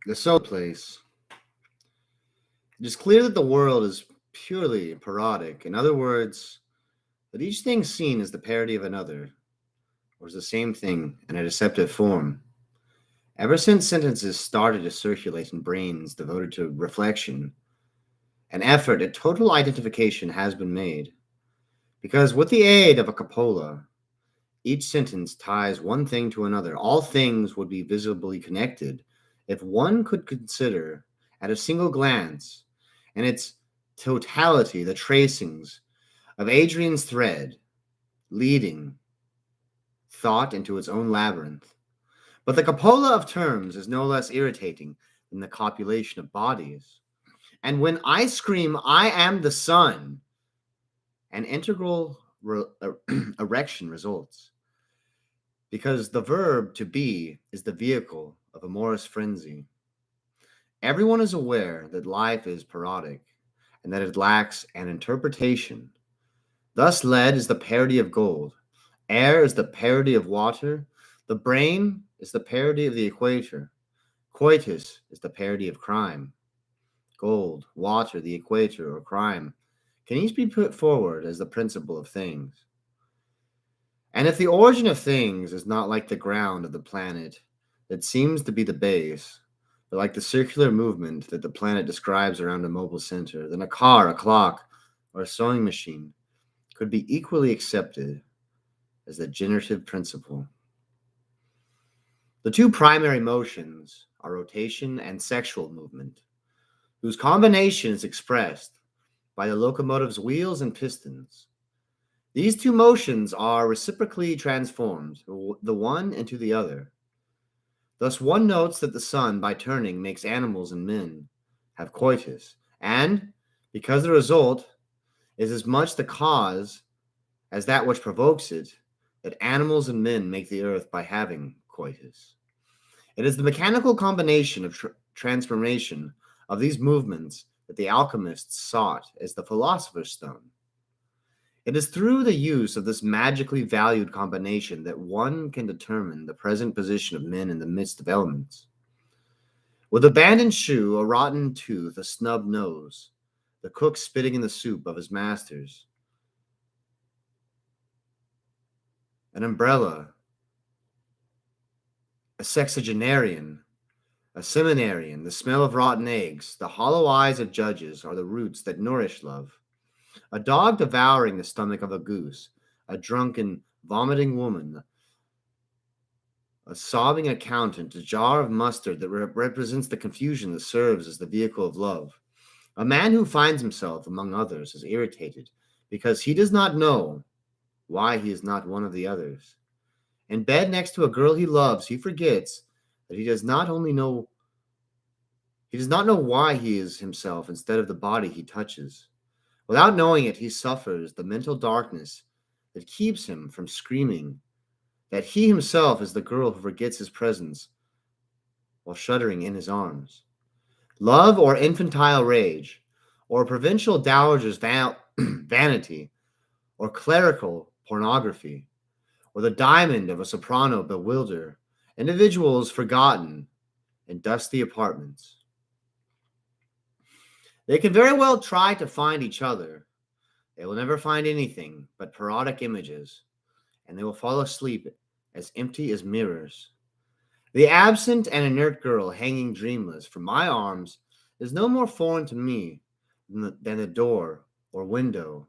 The so place. It is clear that the world is purely parodic. In other words, that each thing seen is the parody of another, or is the same thing in a deceptive form. Ever since sentences started to circulate in brains devoted to reflection, an effort at total identification has been made. Because with the aid of a cupola, each sentence ties one thing to another. All things would be visibly connected if one could consider at a single glance in its totality the tracings of Adrian's thread leading thought into its own labyrinth. But the cupola of terms is no less irritating than the copulation of bodies. And when I scream, I am the sun, an integral erection results. Because the verb to be is the vehicle of amorous frenzy. Everyone is aware that life is parodic and that it lacks an interpretation. Thus, lead is the parody of gold, air is the parody of water, the brain is the parody of the equator, coitus is the parody of crime. Gold, water, the equator, or crime can each be put forward as the principle of things. And if the origin of things is not like the ground of the planet that seems to be the base, but like the circular movement that the planet describes around a mobile center, then a car, a clock, or a sewing machine could be equally accepted as the generative principle. The two primary motions are rotation and sexual movement, whose combination is expressed by the locomotive's wheels and pistons. These two motions are reciprocally transformed, the one into the other. Thus, one notes that the sun, by turning, makes animals and men have coitus, and because the result is as much the cause as that which provokes it, that animals and men make the earth by having coitus. It is the mechanical combination of transformation of these movements that the alchemists sought as the philosopher's stone. It is through the use of this magically valued combination that one can determine the present position of men in the midst of elements. With abandoned shoe, a rotten tooth, a snub nose, the cook spitting in the soup of his masters, an umbrella, a sexagenarian, a seminarian, the smell of rotten eggs, the hollow eyes of judges are the roots that nourish love. A dog devouring the stomach of a goose, a drunken, vomiting woman, a sobbing accountant, a jar of mustard that represents the confusion that serves as the vehicle of love. A man who finds himself, among others, is irritated because he does not know why he is not one of the others. In bed next to a girl he loves, he forgets that he does not know why he is himself instead of the body he touches. Without knowing it, he suffers the mental darkness that keeps him from screaming that he himself is the girl who forgets his presence while shuddering in his arms. Love or infantile rage, or provincial dowager's vanity, or clerical pornography, or the diamond of a soprano bewilder individuals forgotten in dusty apartments. They can very well try to find each other. They will never find anything but parodic images, and they will fall asleep as empty as mirrors. The absent and inert girl hanging dreamless from my arms is no more foreign to me than the door or window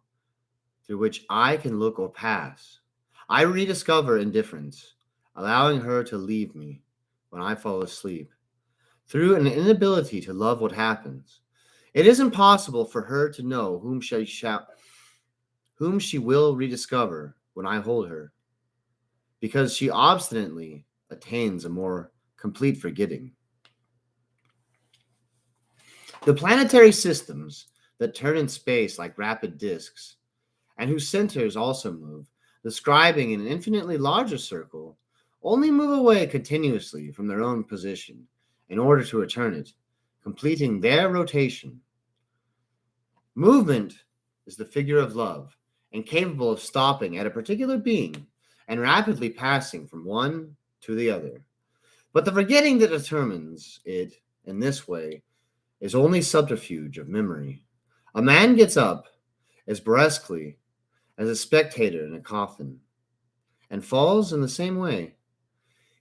through which I can look or pass. I rediscover indifference, allowing her to leave me when I fall asleep. Through an inability to love what happens, it is impossible for her to know whom she will rediscover when I hold her, because she obstinately attains a more complete forgetting. The planetary systems that turn in space like rapid disks, and whose centers also move, describing an infinitely larger circle, only move away continuously from their own position in order to return it, completing their rotation. Movement is the figure of love, and capable of stopping at a particular being and rapidly passing from one to the other. But the forgetting that determines it in this way is only subterfuge of memory. A man gets up as brusquely as a spectator in a coffin and falls in the same way.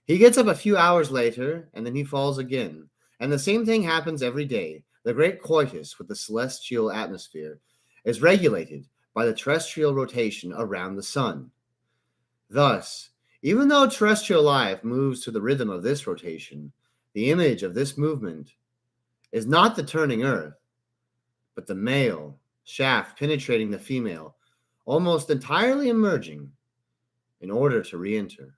He gets up a few hours later and then he falls again. And the same thing happens every day. The great coitus with the celestial atmosphere is regulated by the terrestrial rotation around the sun. Thus, even though terrestrial life moves to the rhythm of this rotation, the image of this movement is not the turning earth, but the male shaft penetrating the female, almost entirely emerging in order to re-enter.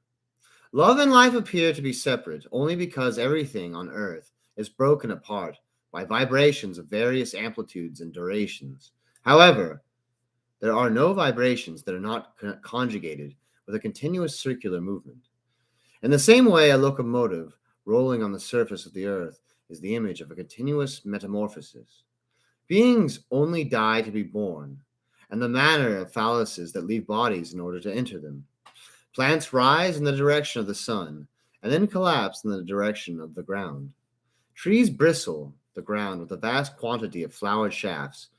Love and life appear to be separate only because everything on earth is broken apart by vibrations of various amplitudes and durations. However, there are no vibrations that are not conjugated with a continuous circular movement. In the same way, a locomotive rolling on the surface of the earth is the image of a continuous metamorphosis. Beings only die to be born, and the manner of phalluses that leave bodies in order to enter them. Plants rise in the direction of the sun and then collapse in the direction of the ground. Trees bristle the ground with a vast quantity of flowered shafts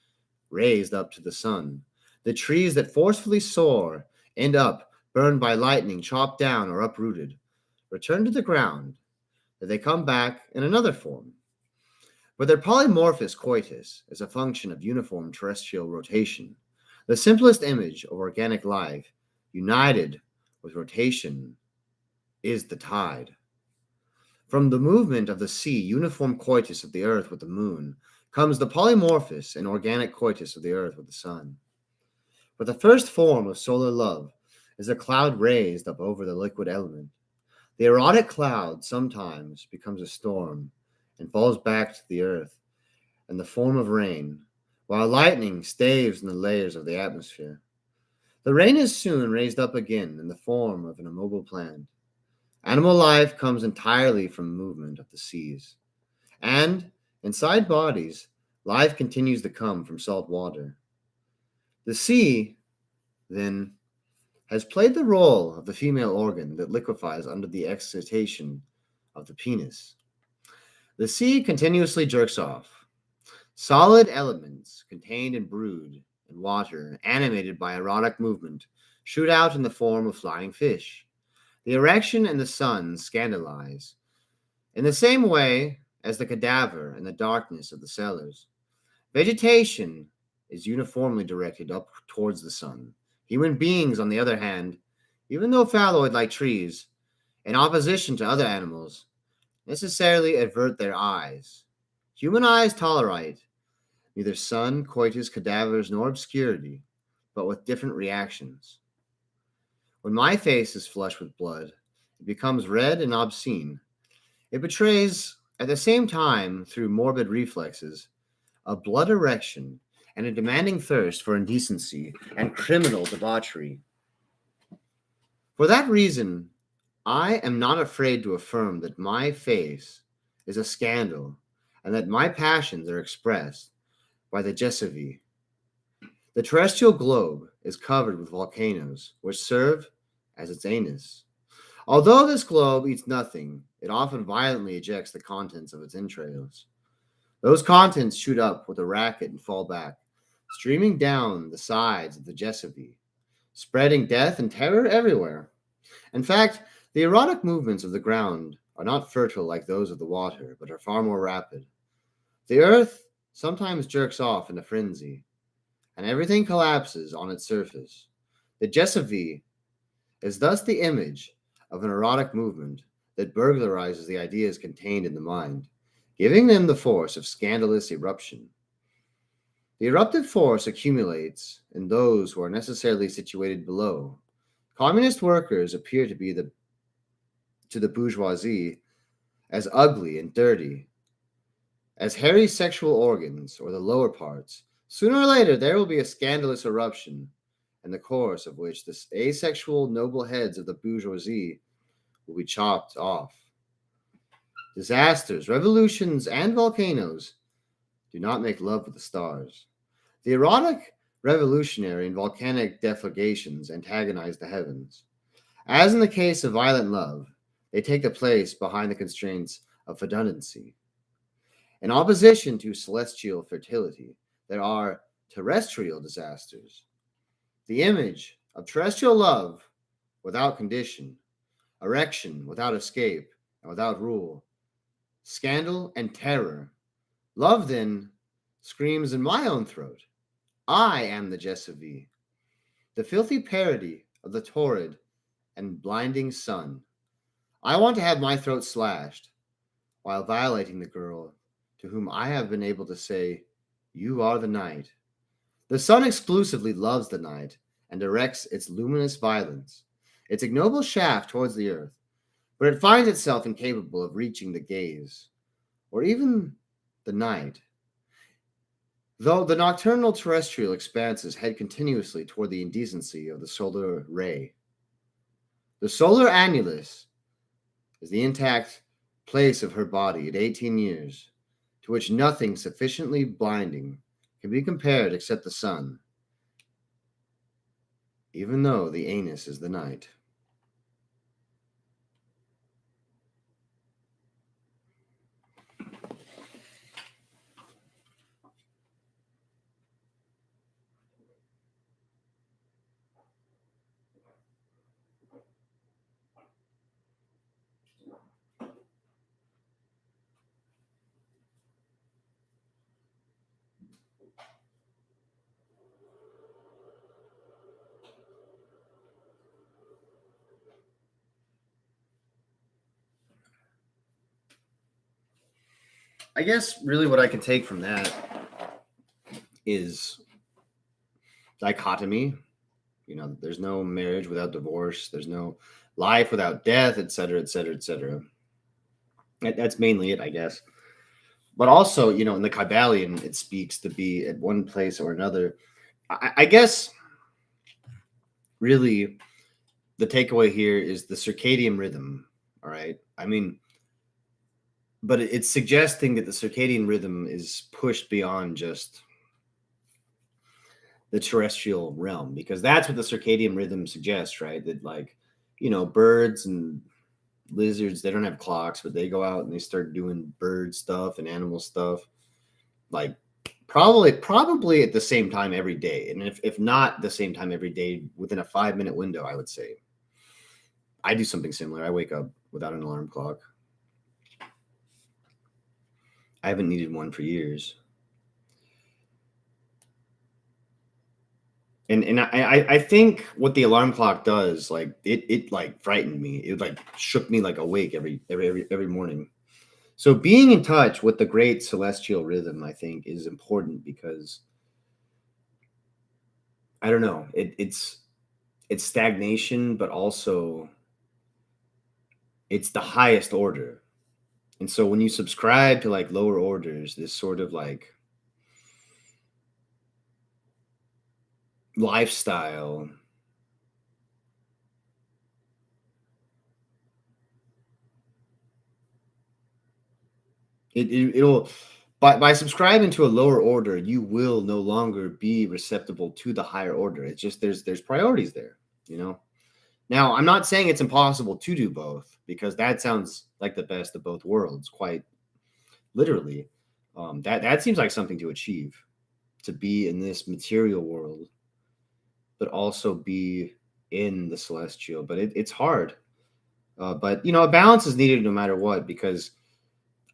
raised up to the sun. The trees that forcefully soar end up burned by lightning, chopped down, or uprooted, return to the ground, that they come back in another form. But their polymorphous coitus is a function of uniform terrestrial rotation. The simplest image of organic life, united with rotation, is the tide. From the movement of the sea, uniform coitus of the earth with the moon, comes the polymorphous and organic coitus of the earth with the sun. But the first form of solar love is a cloud raised up over the liquid element. The erotic cloud sometimes becomes a storm and falls back to the earth in the form of rain, while lightning staves in the layers of the atmosphere. The rain is soon raised up again in the form of an immobile plant. Animal life comes entirely from movement of the seas. And, inside bodies, life continues to come from salt water. The sea, then, has played the role of the female organ that liquefies under the excitation of the penis. The sea continuously jerks off. Solid elements contained in brood and water, animated by erotic movement, shoot out in the form of flying fish. The erection and the sun scandalize, in the same way as the cadaver and the darkness of the cellars. Vegetation is uniformly directed up towards the sun. Human beings, on the other hand, even though phalloid like trees, in opposition to other animals, necessarily avert their eyes. Human eyes tolerate neither sun, coitus, cadavers, nor obscurity, but with different reactions. When my face is flushed with blood, it becomes red and obscene. It betrays, at the same time, through morbid reflexes, a blood erection and a demanding thirst for indecency and criminal debauchery. For that reason, I am not afraid to affirm that my face is a scandal and that my passions are expressed by the Jesavi. The terrestrial globe is covered with volcanoes, which serve as its anus. Although this globe eats nothing, it often violently ejects the contents of its entrails. Those contents shoot up with a racket and fall back, streaming down the sides of the Jesavi, spreading death and terror everywhere. In fact, the erotic movements of the ground are not fertile like those of the water, but are far more rapid. The earth sometimes jerks off in a frenzy, and everything collapses on its surface. The Jesavi is thus the image of an erotic movement that burglarizes the ideas contained in the mind, giving them the force of scandalous eruption. The eruptive force accumulates in those who are necessarily situated below. Communist workers appear to be to the bourgeoisie as ugly and dirty as hairy sexual organs or the lower parts. Sooner or later, there will be a scandalous eruption, in the course of which the asexual noble heads of the bourgeoisie will be chopped off. Disasters, revolutions, and volcanoes do not make love with the stars. The erotic, revolutionary, and volcanic deflagrations antagonize the heavens. As in the case of violent love, they take the place behind the constraints of fecundancy. In opposition to celestial fertility, there are terrestrial disasters. The image of terrestrial love without condition, erection without escape and without rule, scandal and terror. Love then screams in my own throat. I am the Jessavi, the filthy parody of the torrid and blinding sun. I want to have my throat slashed while violating the girl to whom I have been able to say, "You are the night." The sun exclusively loves the night and directs its luminous violence, its ignoble shaft towards the earth, but it finds itself incapable of reaching the gaze, or even the night. Though the nocturnal terrestrial expanses head continuously toward the indecency of the solar ray. The solar annulus is the intact place of her body at 18 years, to which nothing sufficiently blinding can be compared except the sun, even though the anus is the night. I guess really what I can take from that is dichotomy. There's no marriage without divorce, there's no life without death, etc., etc., etc. That's mainly it, I guess. But also, in the Kybalion, it speaks to be at one place or another. I guess really the takeaway here is the circadian rhythm. All right. I mean, but it's suggesting that the circadian rhythm is pushed beyond just the terrestrial realm, because that's what the circadian rhythm suggests, right? That, like, birds and lizards, they don't have clocks, but they go out and they start doing bird stuff and animal stuff, like probably at the same time every day. And if not the same time every day, within a 5-minute window, I would say. I do something similar. I wake up without an alarm clock. I haven't needed one for years. And I think what the alarm clock does, like, it like frightened me. It like shook me like awake every morning. So being in touch with the great celestial rhythm, I think, is important because I don't know, it's stagnation, but also it's the highest order. And so when you subscribe to like lower orders, this sort of like lifestyle, it'll by subscribing to a lower order, you will no longer be receptible to the higher order. It's just there's priorities there, you know. Now, I'm not saying it's impossible to do both, because that sounds like the best of both worlds, quite literally. That seems like something to achieve, to be in this material world, but also be in the celestial. But it's hard. But a balance is needed no matter what, because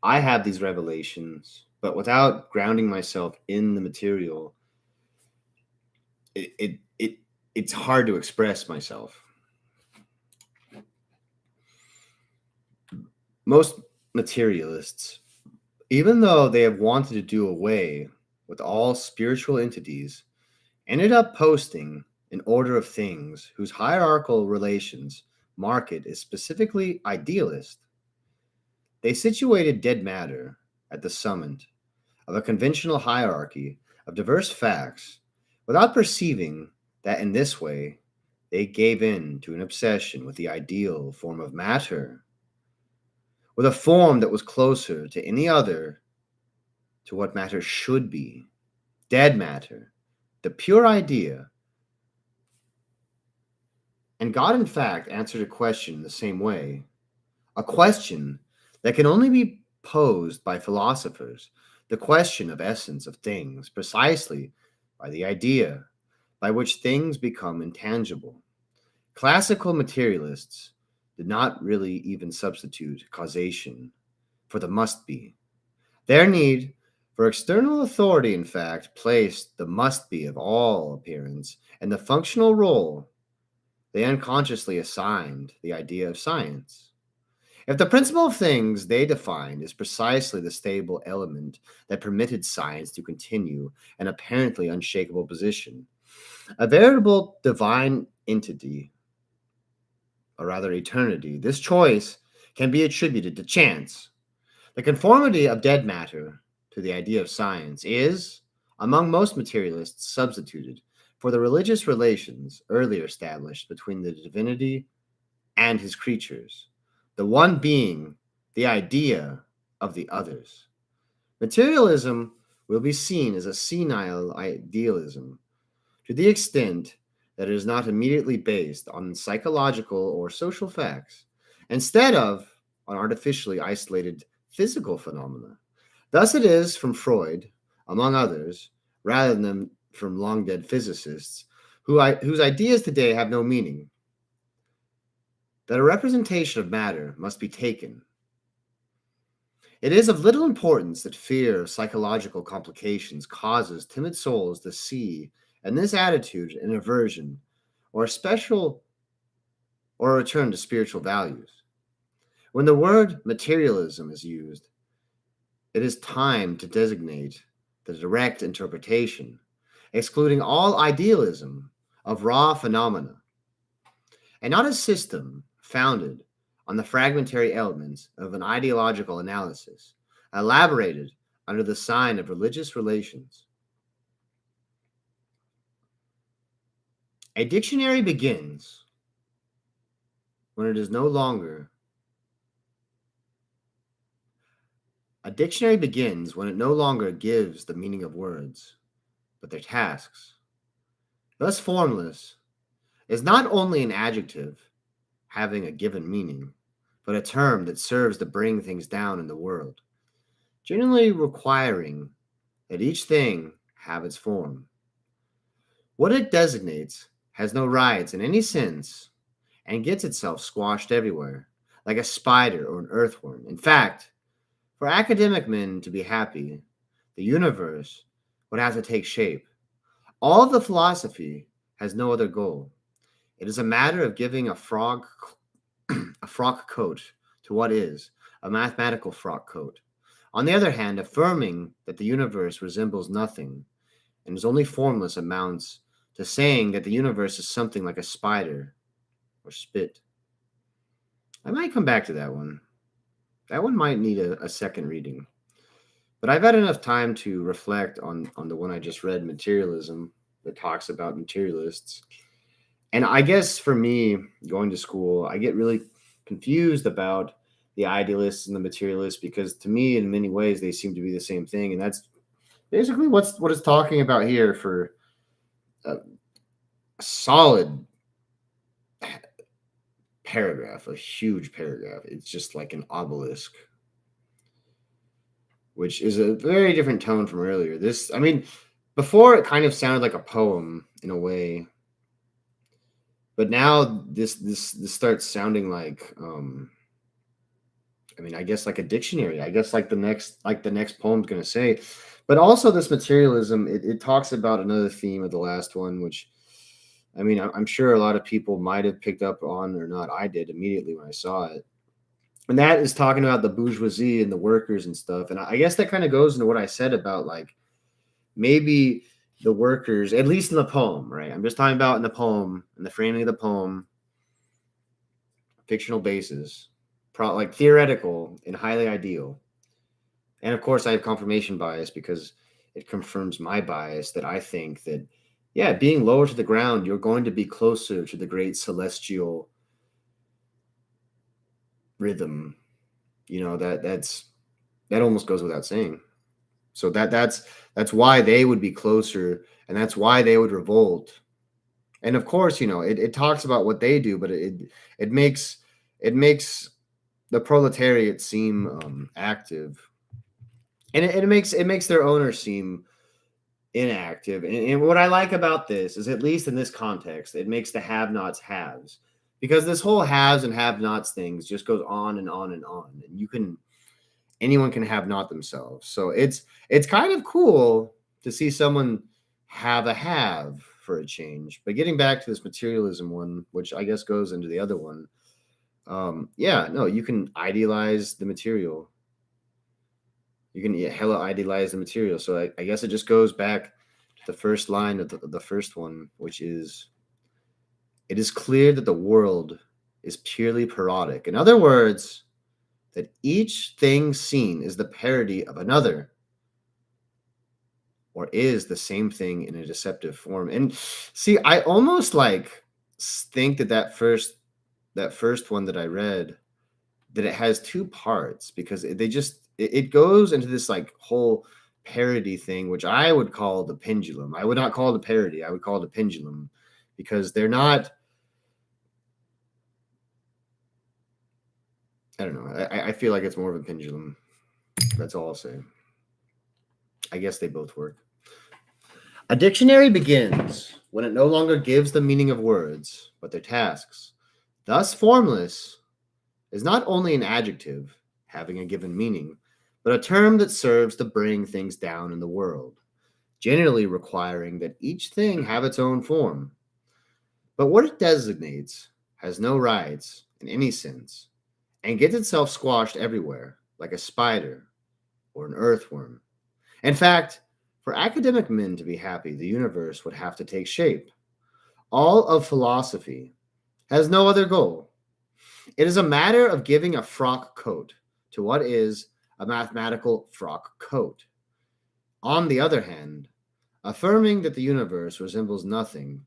I have these revelations, but without grounding myself in the material, it's hard to express myself. Most materialists, even though they have wanted to do away with all spiritual entities, ended up posting an order of things whose hierarchical relations mark it as specifically idealist. They situated dead matter at the summit of a conventional hierarchy of diverse facts without perceiving that in this way they gave in to an obsession with the ideal form of matter, with a form that was closer to any other to what matter should be, dead matter, the pure idea. And God, in fact, answered a question the same way, a question that can only be posed by philosophers, the question of essence of things, precisely by the idea by which things become intangible. Classical materialists did not really even substitute causation for the must be. Their need for external authority, in fact, placed the must be of all appearance and the functional role they unconsciously assigned the idea of science. If the principle of things they defined is precisely the stable element that permitted science to continue an apparently unshakable position, a veritable divine entity, or rather eternity, this choice can be attributed to chance. The conformity of dead matter to the idea of science is, among most materialists, substituted for the religious relations earlier established between the divinity and his creatures, the one being the idea of the others. Materialism will be seen as a senile idealism to the extent that it is not immediately based on psychological or social facts, instead of on artificially isolated physical phenomena. Thus it is from Freud, among others, rather than from long dead physicists, whose ideas today have no meaning, that a representation of matter must be taken. It is of little importance that fear of psychological complications causes timid souls to see in this attitude an aversion or a special or a return to spiritual values. When the word materialism is used, it is time to designate the direct interpretation, excluding all idealism of raw phenomena, and not a system founded on the fragmentary elements of an ideological analysis, elaborated under the sign of religious relations. A dictionary begins when it is no longer A dictionary begins when it no longer gives the meaning of words, but their tasks. Thus, formless is not only an adjective having a given meaning, but a term that serves to bring things down in the world, generally requiring that each thing have its form. What it designates has no rights in any sense and gets itself squashed everywhere, like a spider or an earthworm. In fact, for academic men to be happy, the universe would have to take shape. All of the philosophy has no other goal. It is a matter of giving a frock coat to what is a mathematical frock coat. On the other hand, affirming that the universe resembles nothing and is only formless amounts to saying that the universe is something like a spider or spit. I might come back to that one. That one might need a second reading. But I've had enough time to reflect on the one I just read, Materialism, that talks about materialists. And I guess for me, going to school, I get really confused about the idealists and the materialists because to me, in many ways, they seem to be the same thing. And that's basically what it's talking about here for a solid paragraph, a huge paragraph. It's just like an obelisk, which is a very different tone from earlier. Before it kind of sounded like a poem in a way, but now this starts sounding like I guess like a dictionary. I guess like the next poem's gonna say. But also this materialism, it talks about another theme of the last one, which I'm sure a lot of people might have picked up on or not. I did immediately when I saw it. And that is talking about the bourgeoisie and the workers and stuff. And I guess that kind of goes into what I said about like maybe the workers, at least in the poem, right? I'm just talking about in the poem, in the framing of the poem, fictional basis, like theoretical and highly ideal. And of course, I have confirmation bias because it confirms my bias that I think that, yeah, being lower to the ground, you're going to be closer to the great celestial rhythm. That almost goes without saying. So that's why they would be closer, and that's why they would revolt. And of course, it talks about what they do, but it makes the proletariat seem active, and it makes their owners seem inactive. And what I like about this is, at least in this context, it makes the have-nots haves, because this whole haves and have-nots things just goes on and on and on, and anyone can have not themselves. So it's kind of cool to see someone have a have for a change. But getting back to this materialism one, which I guess goes into the other one, yeah, no, you can idealize the material. You can hella idealize the material. So I guess it just goes back to the first line of the first one, which is, it is clear that the world is purely parodic. In other words, that each thing seen is the parody of another, or is the same thing in a deceptive form. And see, I almost like think that first one that I read, that it has two parts, because it goes into this like whole parody thing, which I would call the pendulum. I would not call it a parody. I would call it a pendulum, because they're not. I don't know. I feel like it's more of a pendulum. That's all I'll say. I guess they both work. A dictionary begins when it no longer gives the meaning of words, but their tasks. Thus, formless is not only an adjective having a given meaning, but a term that serves to bring things down in the world, generally requiring that each thing have its own form. But what it designates has no rights in any sense, and gets itself squashed everywhere, like a spider or an earthworm. In fact, for academic men to be happy, the universe would have to take shape. All of philosophy has no other goal. It is a matter of giving a frock coat to what is a mathematical frock coat. On the other hand, affirming that the universe resembles nothing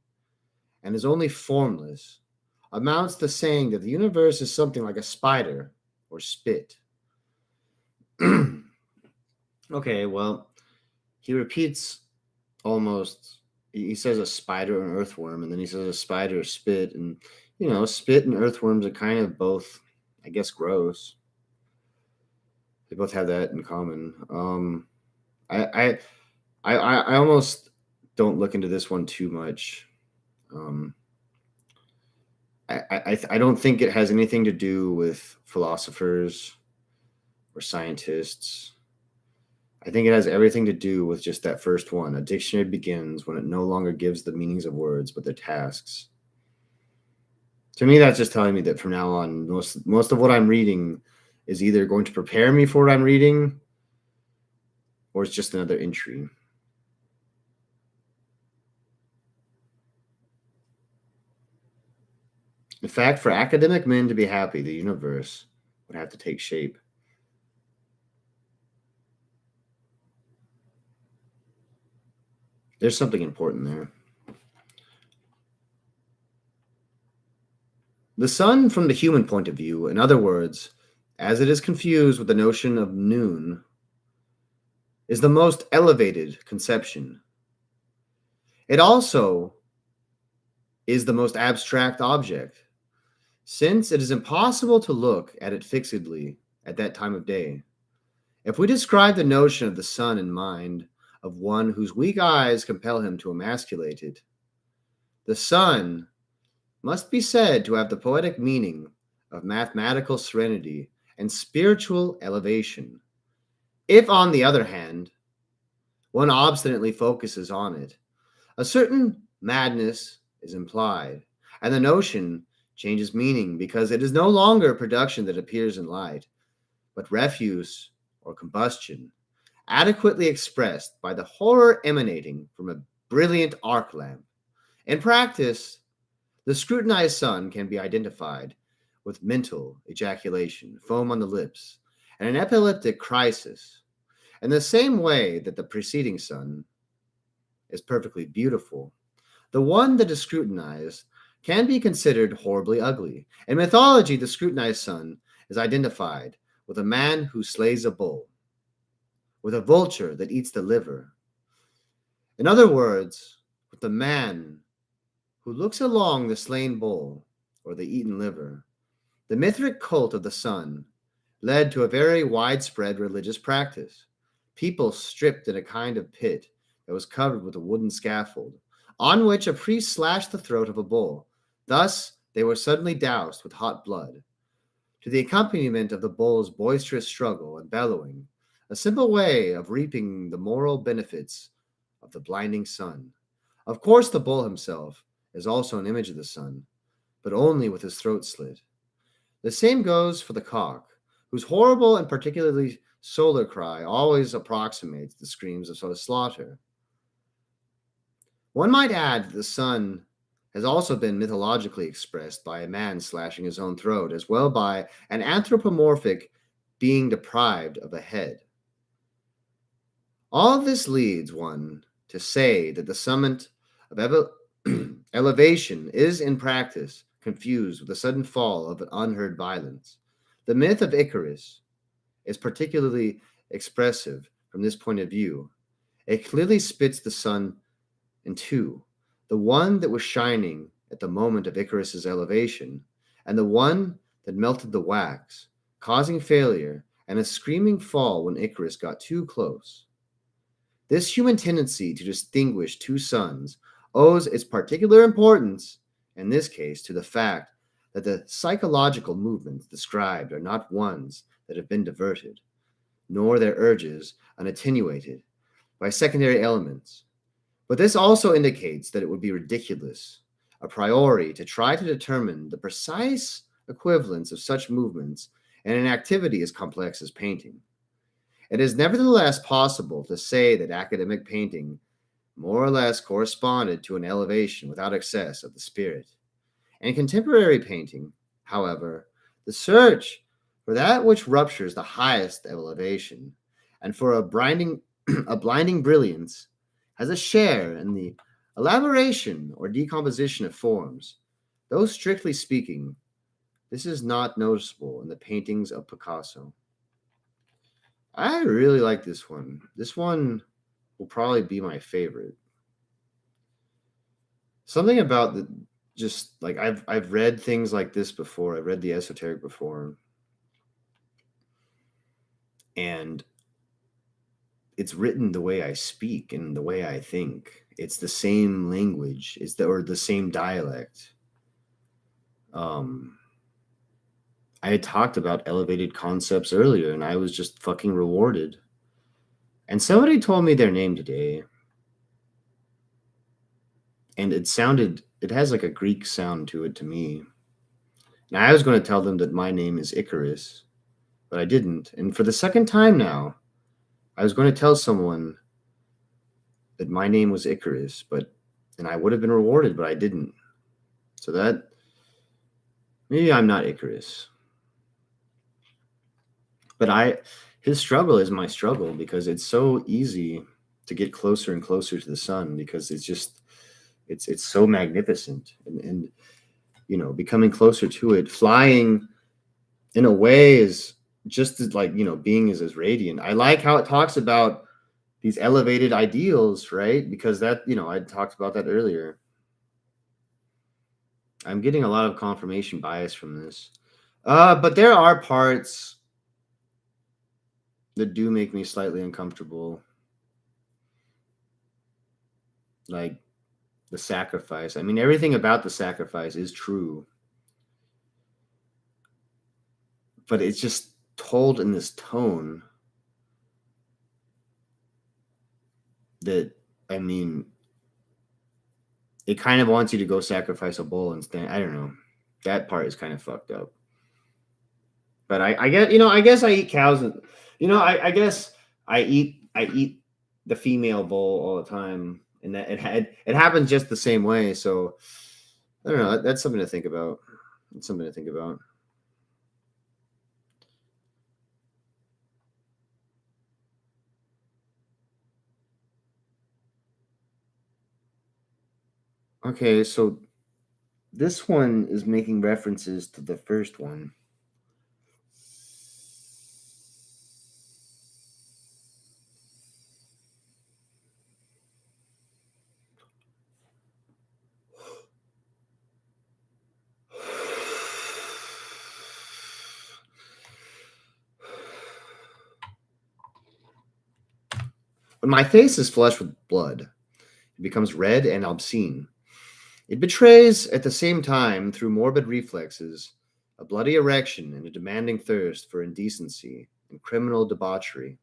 and is only formless amounts to saying that the universe is something like a spider or spit. Okay, well, he repeats almost, he says a spider and earthworm, and then he says a spider or spit. And, spit and earthworms are kind of both, I guess, gross. They both have that in common. I, I almost don't look into this one too much. I don't think it has anything to do with philosophers or scientists. I think it has everything to do with just that first one. A dictionary begins when it no longer gives the meanings of words, but their tasks. To me, that's just telling me that from now on, most of what I'm reading is either going to prepare me for what I'm reading, or it's just another entry. In fact, for academic men to be happy, the universe would have to take shape. There's something important there. The sun, from the human point of view, in other words, as it is confused with the notion of noon, is the most elevated conception. It also is the most abstract object, since it is impossible to look at it fixedly at that time of day. If we describe the notion of the sun in mind of one whose weak eyes compel him to emasculate it, the sun must be said to have the poetic meaning of mathematical serenity and spiritual elevation. If, on the other hand, one obstinately focuses on it, a certain madness is implied, and the notion changes meaning, because it is no longer production that appears in light, but refuse or combustion, adequately expressed by the horror emanating from a brilliant arc lamp. In practice, the scrutinized sun can be identified with mental ejaculation, foam on the lips, and an epileptic crisis, in the same way that the preceding sun is perfectly beautiful. The one that is scrutinized can be considered horribly ugly. In mythology, the scrutinized sun is identified with a man who slays a bull, with a vulture that eats the liver. In other words, with the man who looks along the slain bull or the eaten liver, The Mithric cult of the sun led to a very widespread religious practice. People stripped in a kind of pit that was covered with a wooden scaffold, on which a priest slashed the throat of a bull. Thus, they were suddenly doused with hot blood. To the accompaniment of the bull's boisterous struggle and bellowing, a simple way of reaping the moral benefits of the blinding sun. Of course, the bull himself is also an image of the sun, but only with his throat slit. The same goes for the cock, whose horrible and particularly solar cry always approximates the screams of slaughter. One might add that the sun has also been mythologically expressed by a man slashing his own throat, as well by an anthropomorphic being deprived of a head. All of this leads one to say that the summit of elevation is in practice confused with the sudden fall of an unheard violence. The myth of Icarus is particularly expressive from this point of view. It clearly splits the sun in two, the one that was shining at the moment of Icarus's elevation, and the one that melted the wax, causing failure and a screaming fall when Icarus got too close. This human tendency to distinguish two suns owes its particular importance, in this case, to the fact that the psychological movements described are not ones that have been diverted, nor their urges unattenuated by secondary elements. But this also indicates that it would be ridiculous, a priori, to try to determine the precise equivalence of such movements in an activity as complex as painting. It is nevertheless possible to say that academic painting more or less corresponded to an elevation without excess of the spirit. In contemporary painting, however, the search for that which ruptures the highest elevation and for a blinding brilliance has a share in the elaboration or decomposition of forms. Though strictly speaking, this is not noticeable in the paintings of Picasso. I really like this one. This one will probably be my favorite. Something about the just like I've read things like this before. I've read the esoteric before. And it's written the way I speak and the way I think. It's the same language. Or the same dialect. I had talked about elevated concepts earlier, and I was just fucking rewarded. And somebody told me their name today, and it has like a Greek sound to it to me. And I was going to tell them that my name is Icarus, but I didn't. And for the second time now, I was going to tell someone that my name was Icarus, and I would have been rewarded, but I didn't. So that maybe I'm not Icarus. But his struggle is my struggle, because it's so easy to get closer and closer to the sun, because it's so magnificent, and becoming closer to it, flying in a way is just as like, being is as radiant. I like how it talks about these elevated ideals, right? Because that, I talked about that earlier. I'm getting a lot of confirmation bias from this. But there are parts that do make me slightly uncomfortable. Like the sacrifice. I mean, everything about the sacrifice is true. But it's just told in this tone that, I mean, it kind of wants you to go sacrifice a bull instead. I don't know. That part is kind of fucked up. But I guess, I guess I eat cows. And, I guess I eat the female bull all the time. And that it happens just the same way. So I don't know. That's something to think about. It's something to think about. Okay, so this one is making references to the first one. When my face is flushed with blood, it becomes red and obscene. It betrays, at the same time, through morbid reflexes, a bloody erection and a demanding thirst for indecency and criminal debauchery.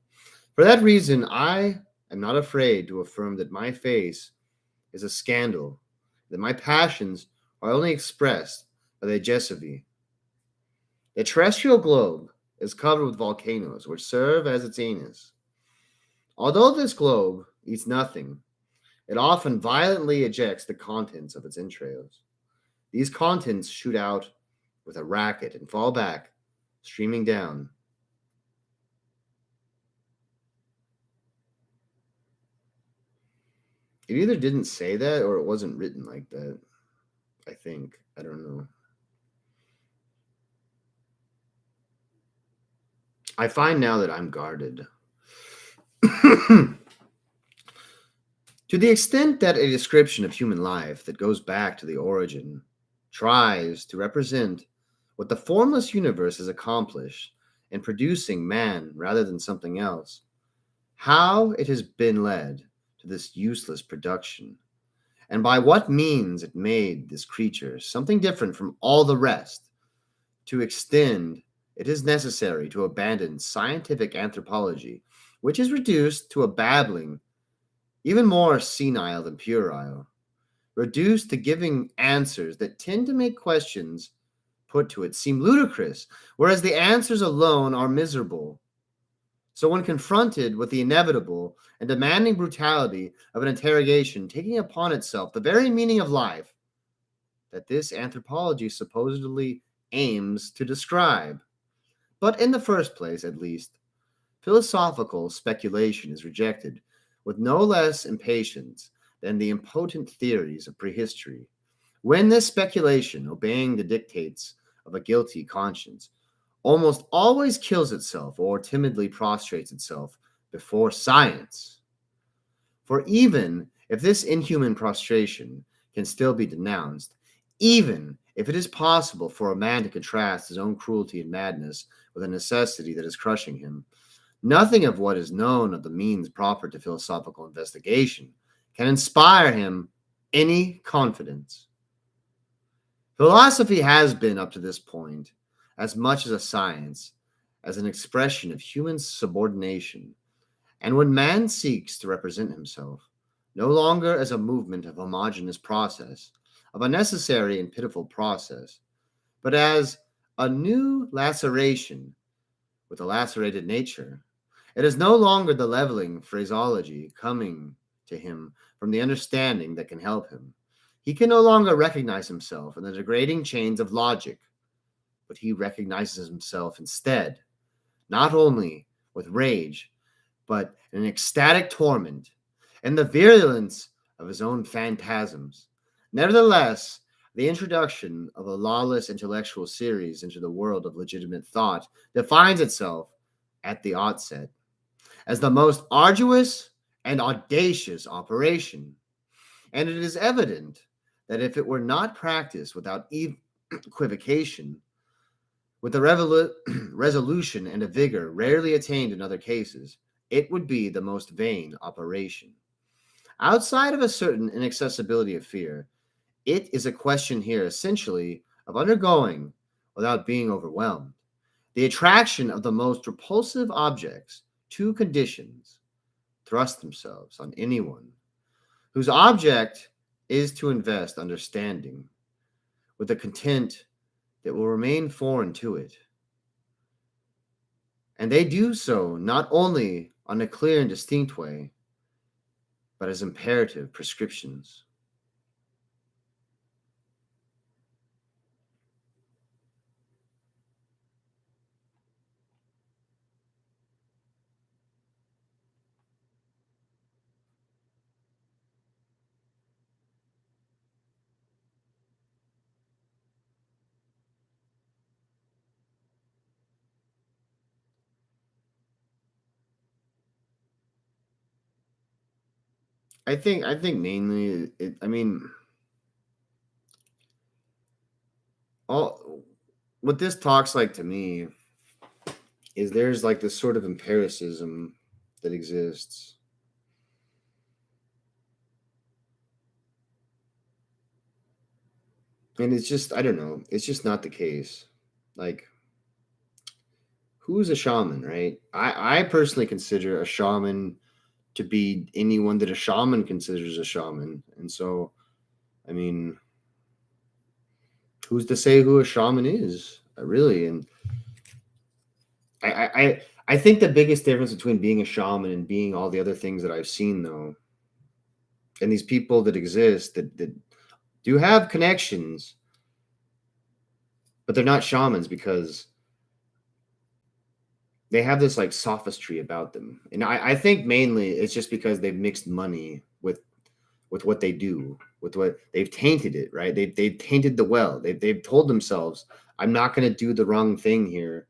For that reason, I am not afraid to affirm that my face is a scandal, that my passions are only expressed by the Jesuvi. The terrestrial globe is covered with volcanoes, which serve as its anus. Although this globe eats nothing, it often violently ejects the contents of its entrails. These contents shoot out with a racket and fall back, streaming down. It either didn't say that or it wasn't written like that. I think. I don't know. I find now that I'm guarded. To the extent that a description of human life that goes back to the origin tries to represent what the formless universe has accomplished in producing man rather than something else, how it has been led to this useless production, and by what means it made this creature something different from all the rest, to extend, it is necessary to abandon scientific anthropology, which is reduced to a babbling even more senile than puerile, reduced to giving answers that tend to make questions put to it seem ludicrous, whereas the answers alone are miserable. So, when confronted with the inevitable and demanding brutality of an interrogation taking upon itself the very meaning of life that this anthropology supposedly aims to describe, but in the first place, at least, philosophical speculation is rejected with no less impatience than the impotent theories of prehistory. When this speculation, obeying the dictates of a guilty conscience, almost always kills itself or timidly prostrates itself before science. For even if this inhuman prostration can still be denounced, even if it is possible for a man to contrast his own cruelty and madness with a necessity that is crushing him, nothing of what is known of the means proper to philosophical investigation can inspire him any confidence. Philosophy has been, up to this point, as much as a science, as an expression of human subordination, and when man seeks to represent himself, no longer as a movement of homogeneous process, of a necessary and pitiful process, but as a new laceration with a lacerated nature, it is no longer the leveling phraseology coming to him from the understanding that can help him. He can no longer recognize himself in the degrading chains of logic, but he recognizes himself instead, not only with rage, but in ecstatic torment, and the virulence of his own phantasms. Nevertheless, the introduction of a lawless intellectual series into the world of legitimate thought defines itself at the outset as the most arduous and audacious operation. And it is evident that if it were not practiced without equivocation, with a resolution and a vigor rarely attained in other cases, it would be the most vain operation. Outside of a certain inaccessibility of fear, it is a question here essentially of undergoing, without being overwhelmed, the attraction of the most repulsive objects to conditions thrust themselves on anyone whose object is to invest understanding with a content that will remain foreign to it. And they do so not only on a clear and distinct way, but as imperative prescriptions. I think mainly I mean all what this talks like to me is there's like this sort of empiricism that exists. And it's just, I don't know, it's just not the case. Like, who's a shaman, right? I personally consider a shaman to be anyone that a shaman considers a shaman. And so, I mean, who's to say who a shaman is, really? And I think the biggest difference between being a shaman and being all the other things that I've seen, though, and these people that exist that do have connections, but they're not shamans because they have this like sophistry about them. And I think mainly it's just because they've mixed money with what they do, with what they've tainted it, right? They've tainted the well. They've told themselves, I'm not going to do the wrong thing here.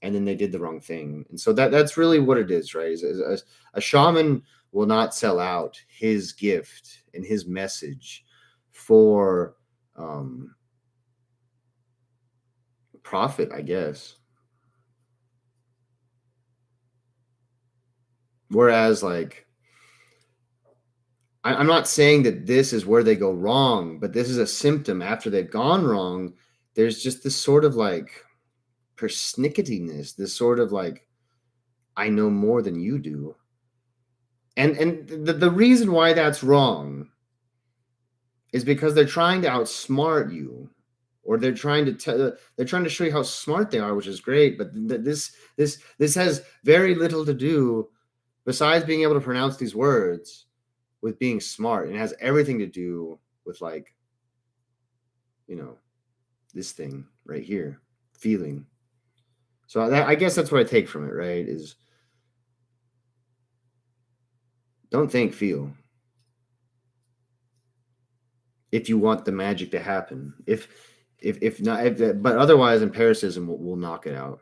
And then they did the wrong thing. And so that's really what it is, right? A shaman will not sell out his gift and his message for profit, I guess. Whereas, like, I'm not saying that this is where they go wrong, but this is a symptom after they've gone wrong. There's just this sort of like persnicketiness, this sort of like, I know more than you do. And the reason why that's wrong is because they're trying to outsmart you, or they're trying to show you how smart they are, which is great, but this has very little to do, besides being able to pronounce these words, with being smart. And it has everything to do with, like, you know, this thing right here, feeling. So I guess that's what I take from it, right? Is don't think, feel. If you want the magic to happen, if not, but otherwise, empiricism will knock it out.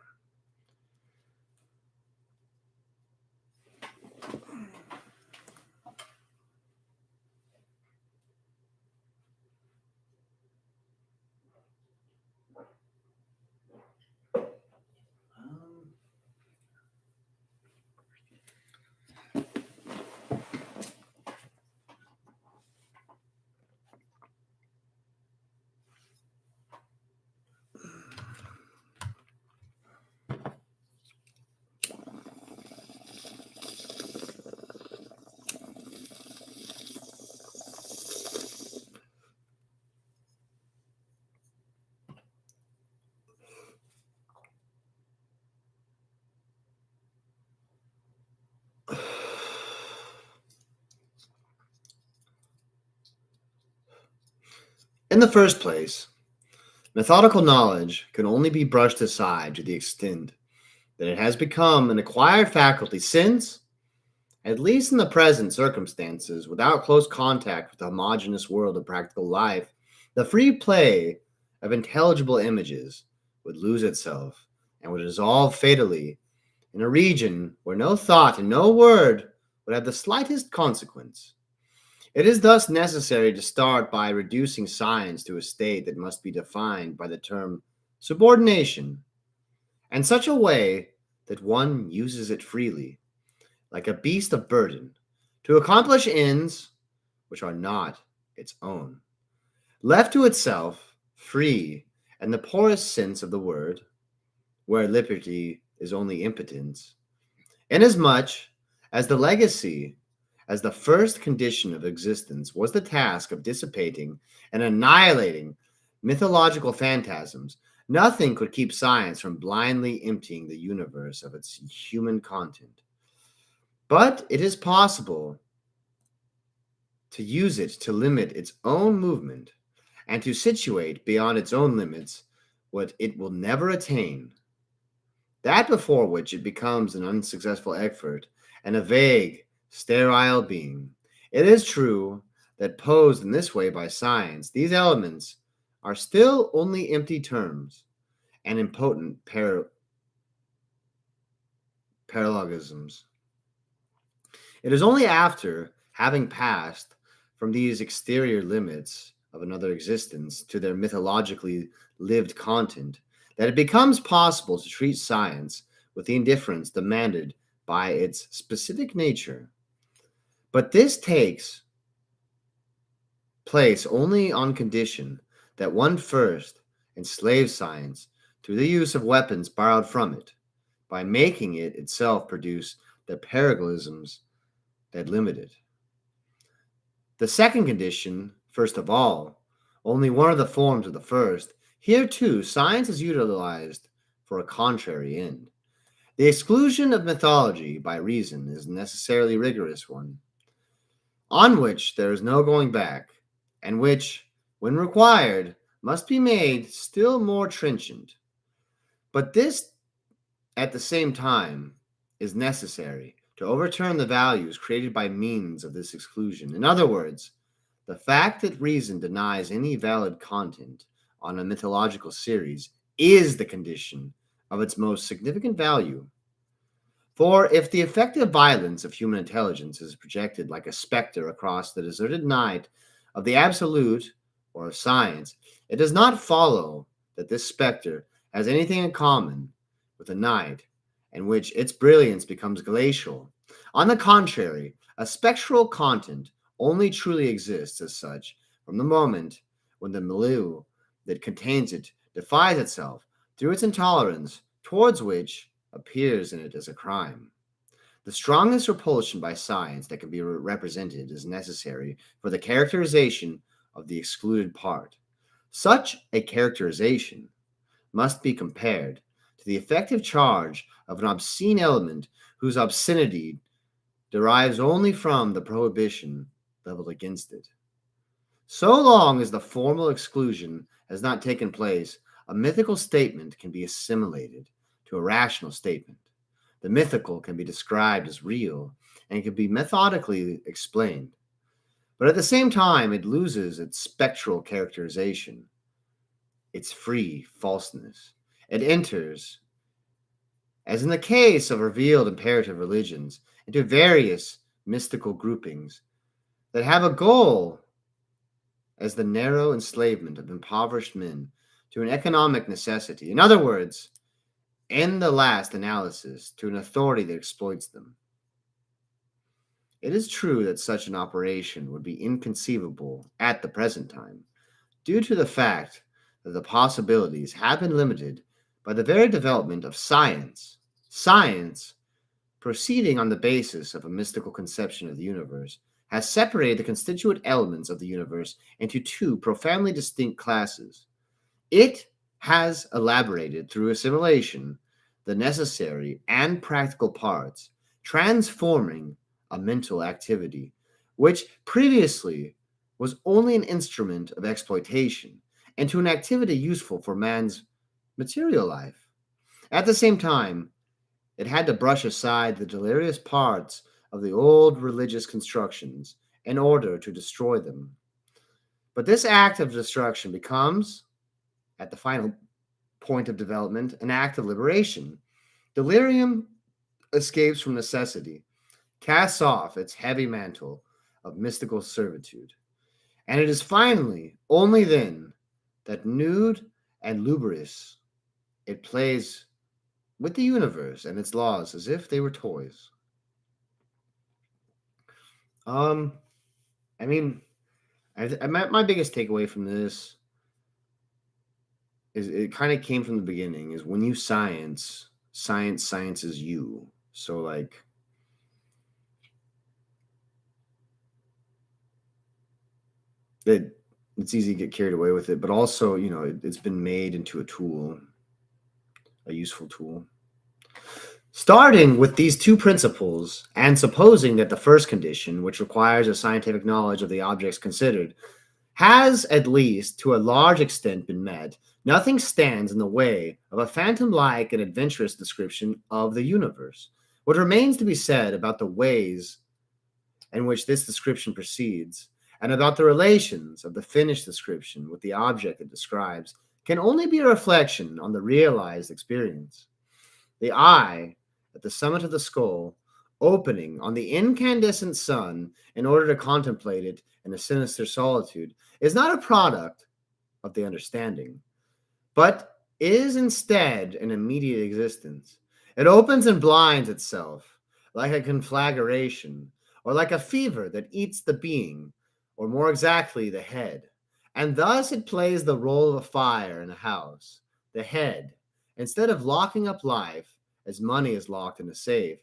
In the first place, methodical knowledge can only be brushed aside to the extent that it has become an acquired faculty since, at least in the present circumstances, without close contact with the homogeneous world of practical life, the free play of intelligible images would lose itself and would dissolve fatally in a region where no thought and no word would have the slightest consequence. It is thus necessary to start by reducing science to a state that must be defined by the term subordination, and such a way that one uses it freely, like a beast of burden, to accomplish ends which are not its own. Left to itself, free, in the poorest sense of the word, where liberty is only impotence, inasmuch as the legacy, as the first condition of existence, was the task of dissipating and annihilating mythological phantasms, nothing could keep science from blindly emptying the universe of its human content. But it is possible to use it to limit its own movement and to situate beyond its own limits what it will never attain, that before which it becomes an unsuccessful effort and a vague, sterile being. It is true that posed in this way by science, these elements are still only empty terms and impotent paralogisms. It is only after having passed from these exterior limits of another existence to their mythologically lived content that it becomes possible to treat science with the indifference demanded by its specific nature. But this takes place only on condition that one first enslaved science through the use of weapons borrowed from it, by making it itself produce the parallelisms that limit it. The second condition, first of all, only one of the forms of the first, here too science is utilized for a contrary end. The exclusion of mythology by reason is a necessarily rigorous one, on which there is no going back, and which, when required, must be made still more trenchant. But this, at the same time, is necessary to overturn the values created by means of this exclusion. In other words, the fact that reason denies any valid content on a mythological series is the condition of its most significant value. For if the effective violence of human intelligence is projected like a specter across the deserted night of the absolute or of science, it does not follow that this specter has anything in common with the night in which its brilliance becomes glacial. On the contrary, a spectral content only truly exists as such from the moment when the milieu that contains it defies itself through its intolerance, towards which appears in it as a crime. The strongest repulsion by science that can be represented is necessary for the characterization of the excluded part. Such a characterization must be compared to the effective charge of an obscene element whose obscenity derives only from the prohibition leveled against it. So long as the formal exclusion has not taken place, a mythical statement can be assimilated to a rational statement. The mythical can be described as real and can be methodically explained. But at the same time, it loses its spectral characterization, its free falseness. It enters, as in the case of revealed imperative religions, into various mystical groupings that have a goal as the narrow enslavement of impoverished men to an economic necessity. In other words, in the last analysis, to an authority that exploits them. It is true that such an operation would be inconceivable at the present time, due to the fact that the possibilities have been limited by the very development of science. Science, proceeding on the basis of a mystical conception of the universe, has separated the constituent elements of the universe into two profoundly distinct classes. It has elaborated through assimilation the necessary and practical parts, transforming a mental activity which previously was only an instrument of exploitation into an activity useful for man's material life. At the same time, it had to brush aside the deleterious parts of the old religious constructions in order to destroy them. But this act of destruction becomes, at the final point of development, an act of liberation. Delirium escapes from necessity, casts off its heavy mantle of mystical servitude, and it is finally only then that, nude and lubrous, it plays with the universe and its laws as if they were toys. I mean, my biggest takeaway from this is it kind of came from the beginning. Is when you science is you. So like, it's easy to get carried away with it, but also it's been made into a tool, a useful tool. Starting with these two principles, and supposing that the first condition, which requires a scientific knowledge of the objects considered, has at least to a large extent been met, nothing stands in the way of a phantom-like and adventurous description of the universe. What remains to be said about the ways in which this description proceeds, and about the relations of the finished description with the object it describes, can only be a reflection on the realized experience. The eye, at the summit of the skull, opening on the incandescent sun in order to contemplate it in a sinister solitude, is not a product of the understanding, but is instead an immediate existence. It opens and blinds itself like a conflagration, or like a fever that eats the being, or more exactly the head, And thus it plays the role of a fire in a house. The head, instead of locking up life as money is locked in a safe,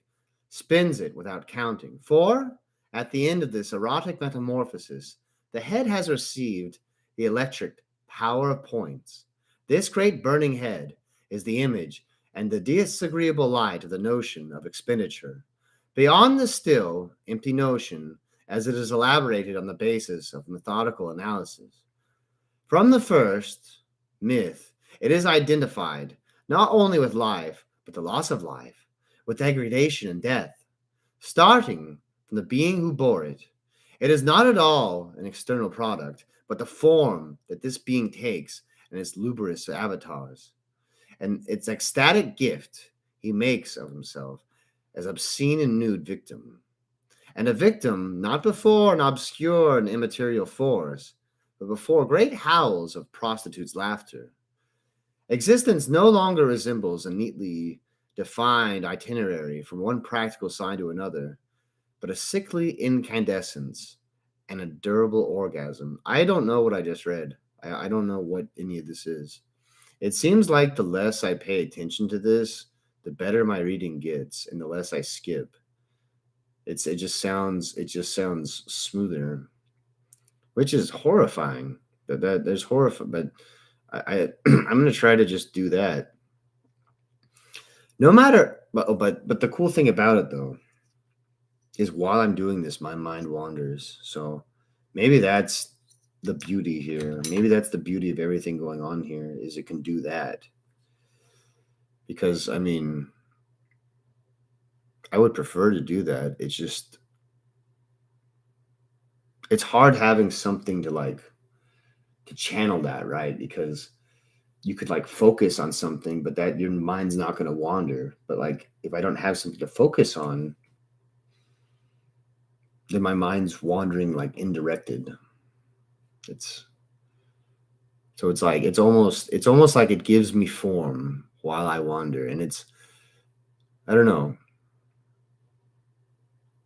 spins it without counting. For, at the end of this erotic metamorphosis, the head has received the electric power of points. This great burning head is the image and the disagreeable light of the notion of expenditure. Beyond the still, empty notion, as it is elaborated on the basis of methodical analysis. From the first myth, it is identified not only with life, but the loss of life, with degradation and death, starting from the being who bore it. It is not at all an external product, but the form that this being takes in its lubrous avatars, and its ecstatic gift he makes of himself as obscene and nude victim. And a victim not before an obscure and immaterial force, but before great howls of prostitutes' laughter. Existence no longer resembles a neatly defined itinerary from one practical sign to another, but a sickly incandescence and a durable orgasm. I don't know what I just read. I don't know what any of this is. It seems like the less I pay attention to this, the better my reading gets, and the less I skip. It just sounds smoother, which is horrifying. That there's horrifying, but I I'm gonna try to just do that. No matter, but the cool thing about it though is while I'm doing this, my mind wanders. So maybe that's the beauty here. Maybe that's the beauty of everything going on here is it can do that. Because I mean, I would prefer to do that. It's hard having something to channel that, right? Because you could like focus on something, but that your mind's not going to wander. But like if I don't have something to focus on, then my mind's wandering like indirected. It's so it's almost like it gives me form while I wander, and it's I don't know.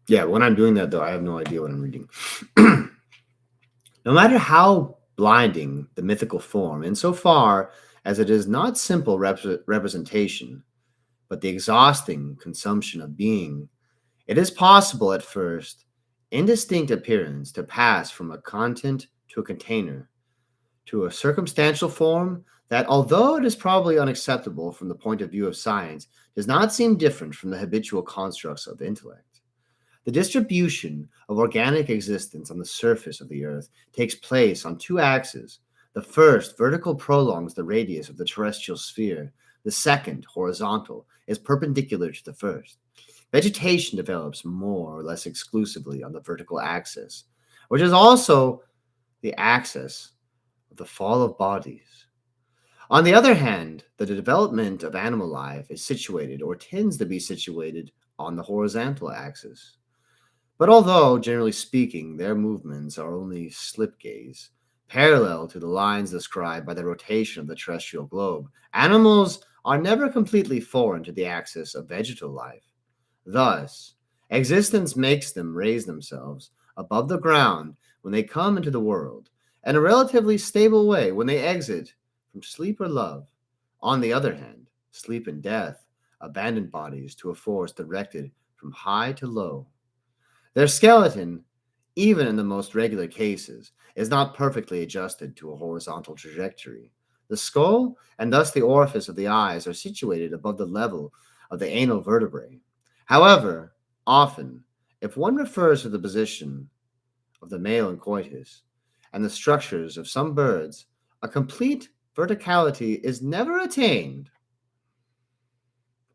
Yeah, when I'm doing that though, I have no idea what I'm reading. No matter how blinding the mythical form, insofar as it is not simple representation, but the exhausting consumption of being, it is possible at first, indistinct appearance, to pass from a content to a container, to a circumstantial form that, although it is probably unacceptable from the point of view of science, does not seem different from the habitual constructs of the intellect. The distribution of organic existence on the surface of the earth takes place on two axes. The first, vertical, prolongs the radius of the terrestrial sphere. The second, horizontal, is perpendicular to the first. Vegetation develops more or less exclusively on the vertical axis, which is also the axis of the fall of bodies. On the other hand, the development of animal life is situated or tends to be situated on the horizontal axis. But although, generally speaking, their movements are only slip gaze, parallel to the lines described by the rotation of the terrestrial globe, animals are never completely foreign to the axis of vegetal life. Thus, existence makes them raise themselves above the ground when they come into the world, and a relatively stable way when they exit from sleep or love. On the other hand, sleep and death abandon bodies to a force directed from high to low. Their skeleton, even in the most regular cases, is not perfectly adjusted to a horizontal trajectory. The skull, and thus the orifice of the eyes, are situated above the level of the anal vertebrae. However, often, if one refers to the position of the male in coitus and the structures of some birds, a complete verticality is never attained.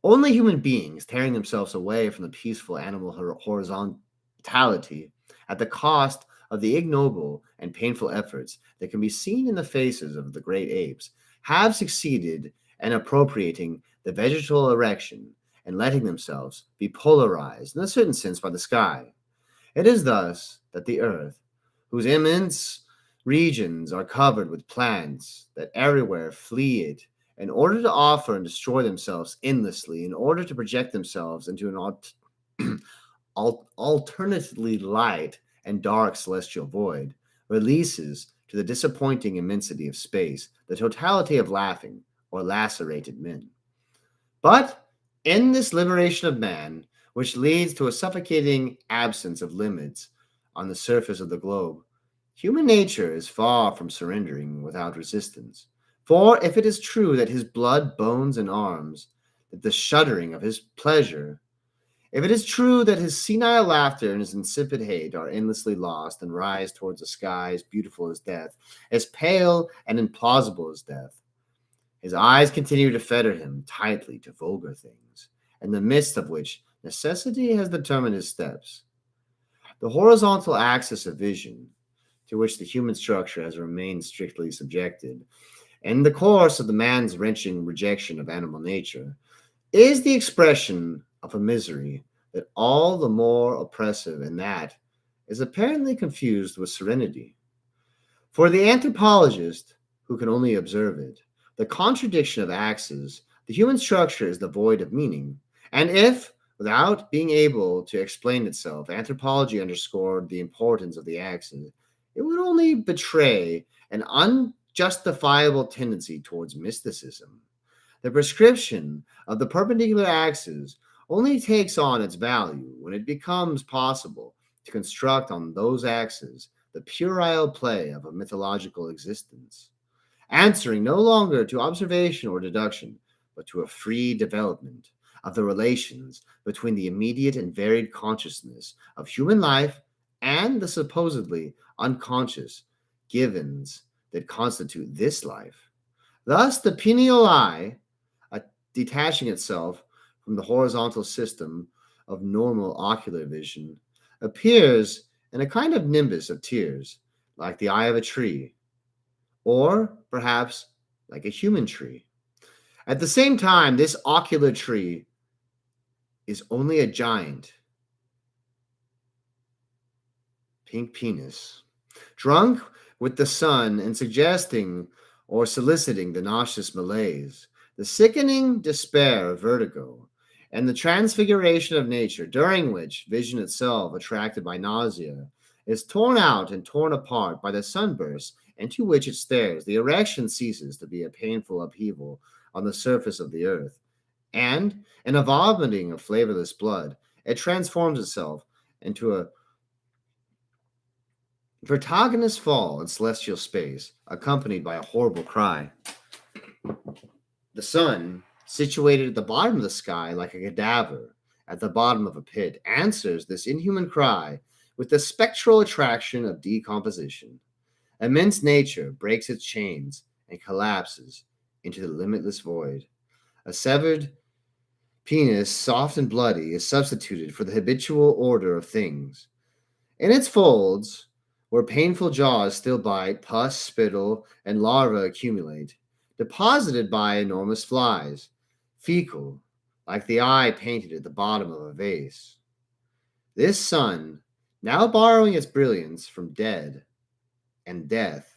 Only human beings, tearing themselves away from the peaceful animal horizontality at the cost of the ignoble and painful efforts that can be seen in the faces of the great apes, have succeeded in appropriating the vegetal erection and letting themselves be polarized in a certain sense by the sky. It is thus that the earth, whose immense regions are covered with plants that everywhere flee it in order to offer and destroy themselves endlessly, in order to project themselves into an alternately light and dark celestial void, releases to the disappointing immensity of space, the totality of laughing or lacerated men. But in this liberation of man, which leads to a suffocating absence of limits on the surface of the globe, human nature is far from surrendering without resistance. For if it is true that his blood, bones, and arms, that the shuddering of his pleasure, if it is true that his senile laughter and his insipid hate are endlessly lost and rise towards a sky as beautiful as death, as pale and implausible as death, his eyes continue to fetter him tightly to vulgar things, in the midst of which necessity has determined his steps. The horizontal axis of vision, to which the human structure has remained strictly subjected, in the course of the man's wrenching rejection of animal nature, is the expression of a misery that all the more oppressive in that is apparently confused with serenity. For the anthropologist, who can only observe it, the contradiction of axes, the human structure is devoid of meaning. And if, without being able to explain itself, anthropology underscored the importance of the axes, it would only betray an unjustifiable tendency towards mysticism. The prescription of the perpendicular axis only takes on its value when it becomes possible to construct on those axes the puerile play of a mythological existence, answering no longer to observation or deduction, but to a free development of the relations between the immediate and varied consciousness of human life and the supposedly unconscious givens that constitute this life. Thus, the pineal eye, detaching itself from the horizontal system of normal ocular vision, appears in a kind of nimbus of tears, like the eye of a tree, or perhaps like a human tree. At the same time, this ocular tree is only a giant pink penis, drunk with the sun and suggesting or soliciting the nauseous malaise, the sickening despair of vertigo, and the transfiguration of nature, during which vision itself, attracted by nausea, is torn out and torn apart by the sunburst into which it stares. The erection ceases to be a painful upheaval on the surface of the earth, and in a vomiting of flavorless blood, it transforms itself into a vertiginous fall in celestial space, accompanied by a horrible cry. The sun, situated at the bottom of the sky like a cadaver at the bottom of a pit, answers this inhuman cry with the spectral attraction of decomposition. Immense nature breaks its chains and collapses into the limitless void. A severed penis, soft and bloody, is substituted for the habitual order of things. In its folds, where painful jaws still bite, pus, spittle, and larvae accumulate, deposited by enormous flies, fecal, like the eye painted at the bottom of a vase. This sun, now borrowing its brilliance from dead and death,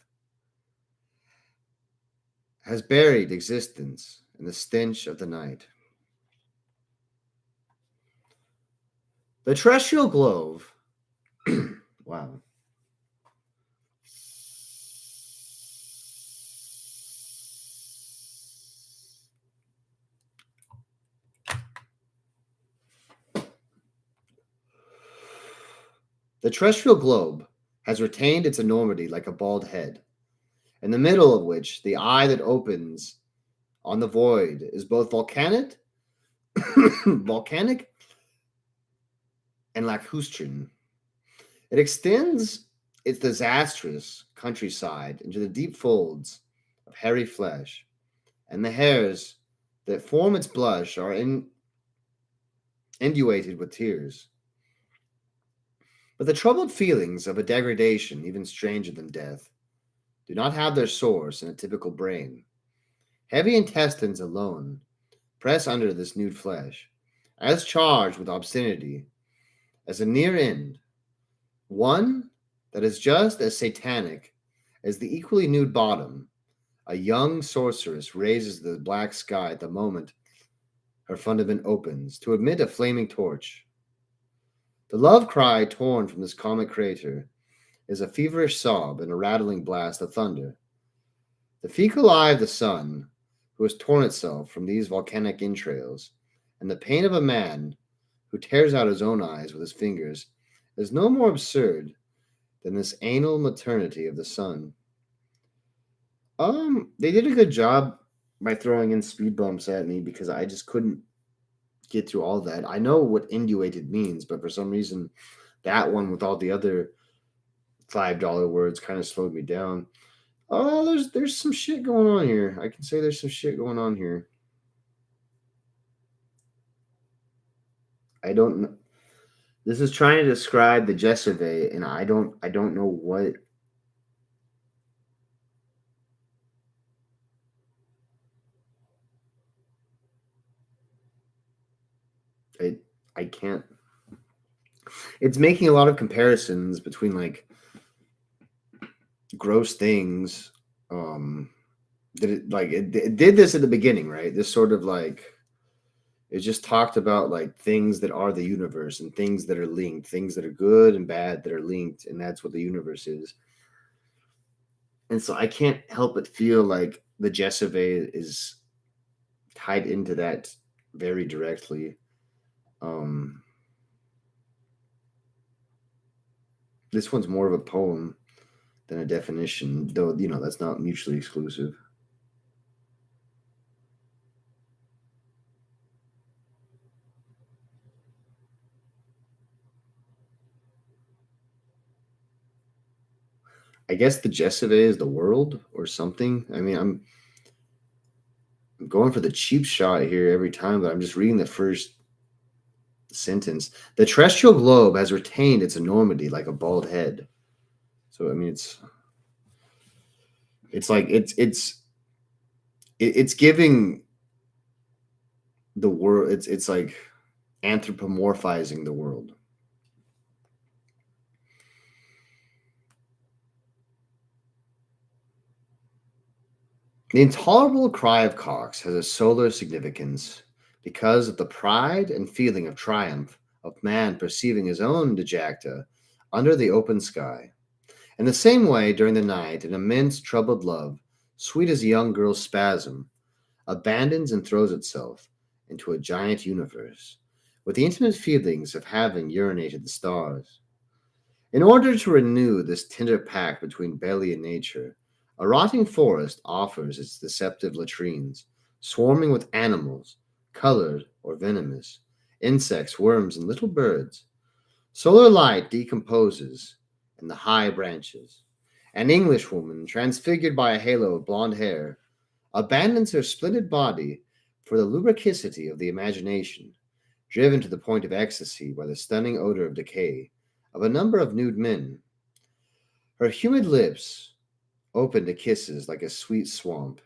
has buried existence in the stench of the night. The terrestrial globe, wow. The terrestrial globe has retained its enormity like a bald head, in the middle of which the eye that opens on the void is both volcanic, volcanic and lacustrine. It extends its disastrous countryside into the deep folds of hairy flesh, and the hairs that form its blush are induated with tears. But the troubled feelings of a degradation even stranger than death do not have their source in a typical brain. Heavy intestines alone press under this nude flesh, as charged with obscenity, as a near end, one that is just as satanic as the equally nude bottom. A young sorceress raises the black sky at the moment her fundament opens to emit a flaming torch. The love cry torn from this comic crater is a feverish sob and a rattling blast of thunder. The fecal eye of the sun, who has torn itself from these volcanic entrails, and the pain of a man who tears out his own eyes with his fingers, is no more absurd than this anal maternity of the sun. They did a good job by throwing in speed bumps at me because I just couldn't get through all that. I know what induated means, but for some reason, that one with all the other $5 words kind of slowed me down. Oh, there's some shit going on here. I can say there's some shit going on here. I don't know. This is trying to describe the Jessave, and I don't know what I I can't. It's making a lot of comparisons between like gross things. Did it like it did this at the beginning, right? This sort of like it just talked about like things that are the universe and things that are linked, things that are good and bad that are linked, and that's what the universe is. And so I can't help but feel like the Jessave is tied into that very directly. Um, this one's more of a poem than a definition, though that's not mutually exclusive. I guess the Jessave is the world or something. I mean, I'm going for the cheap shot here every time, but I'm just reading the first sentence. The terrestrial globe has retained its enormity like a bald head. So I mean, it's like it's giving the world. It's like anthropomorphizing the world. The intolerable cry of cocks has a solar significance because of the pride and feeling of triumph of man perceiving his own dejecta under the open sky. In the same way, during the night, an immense troubled love, sweet as a young girl's spasm, abandons and throws itself into a giant universe, with the intimate feelings of having urinated the stars. In order to renew this tender pact between belly and nature, a rotting forest offers its deceptive latrines, swarming with animals, colored or venomous, insects, worms, and little birds. Solar light decomposes in the high branches. An Englishwoman, transfigured by a halo of blonde hair, abandons her splendid body for the lubricity of the imagination, driven to the point of ecstasy by the stunning odor of decay of a number of nude men. Her humid lips open to kisses like a sweet swamp,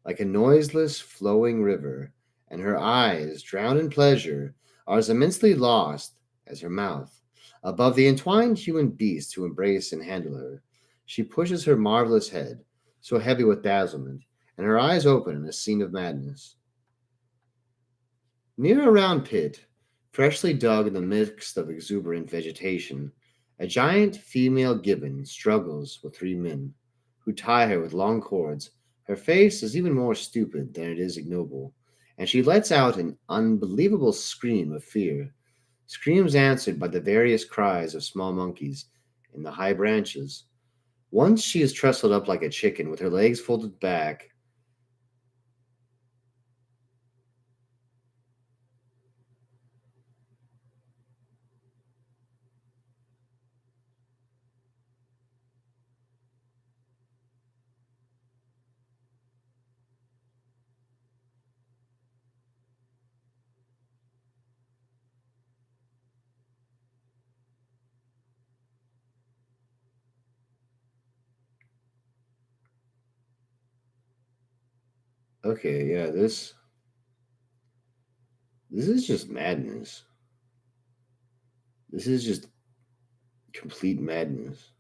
like a noiseless flowing river, and her eyes, drowned in pleasure, are as immensely lost as her mouth. Above the entwined human beasts who embrace and handle her, she pushes her marvelous head, so heavy with dazzlement, and her eyes open in a scene of madness. Near a round pit, freshly dug in the midst of exuberant vegetation, a giant female gibbon struggles with three men, who tie her with long cords. Her face is even more stupid than it is ignoble, and she lets out an unbelievable scream of fear, screams answered by the various cries of small monkeys in the high branches. Once she is trestled up like a chicken with her legs folded back. Okay, yeah, this is just madness. This is just complete madness.